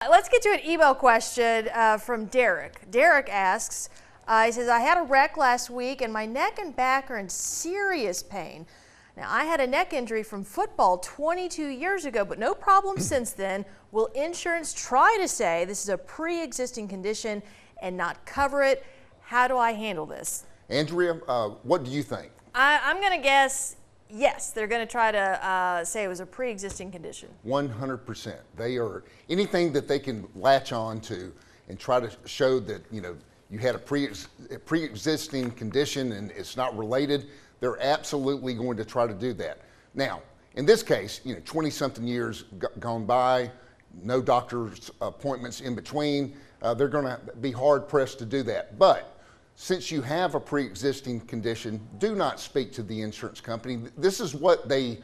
Let's get to an email question from Derek. Derek asks, he says, I had a wreck last week and my neck and back are in serious pain. Now, I had a neck injury from football 22 years ago, but no problem since then. Will insurance try to say this is a pre-existing condition and not cover it? How do I handle this? Andrea, what do you think? I'm going to guess yes. They're going to try to say it was a pre-existing condition. 100%. They are anything that they can latch on to and try to show that, you had a pre-existing condition and it's not related. They're absolutely going to try to do that. Now, in this case, 20-something years gone by, no doctor's appointments in between. They're going to be hard-pressed to do that. But since you have a pre-existing condition, do not speak to the insurance company. This is what they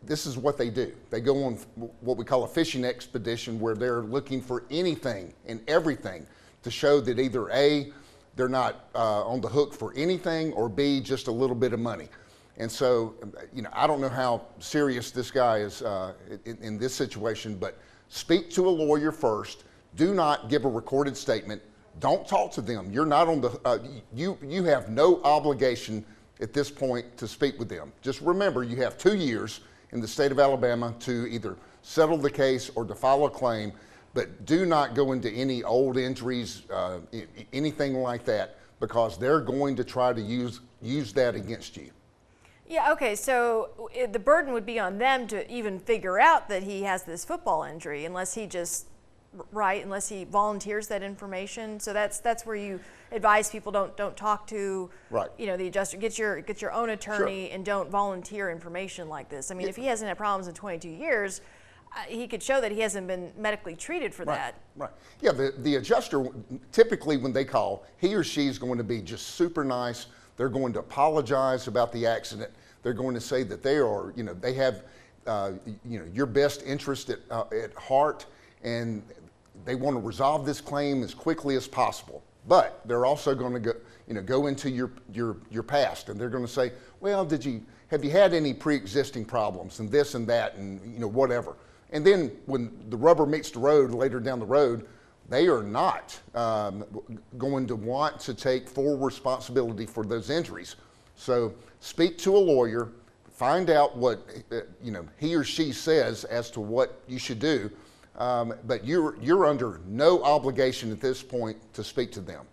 do. They go on what we call a fishing expedition, where they're looking for anything and everything to show that either A, they're not on the hook for anything, or B, just a little bit of money. And so, I don't know how serious this guy is in this situation, but speak to a lawyer first. Do not give a recorded statement. Don't talk to them. You're not on the, you have no obligation at this point to speak with them. Just remember, you have 2 years in the state of Alabama to either settle the case or to file a claim, but do not go into any old injuries, anything like that, because they're going to try to use that against you. Yeah, okay, so the burden would be on them to even figure out that he has this football injury, unless he unless he volunteers that information. So that's where you advise people don't talk to the adjuster. Get your own attorney. Sure. And don't volunteer information like this. I mean, if he hasn't had problems in 22 years, he could show that he hasn't been medically treated for that. Right. Yeah, the adjuster, typically when they call, he or she is going to be just super nice. They're going to apologize about the accident. They're going to say that they are, they have, your best interest at heart, and they want to resolve this claim as quickly as possible. But they're also going to go into your past, and they're going to say, well, have you had any pre-existing problems and this and that and whatever. And then when the rubber meets the road later down the road, they are not going to want to take full responsibility for those injuries. So speak to a lawyer, find out what he or she says as to what you should do. But you're under no obligation at this point to speak to them.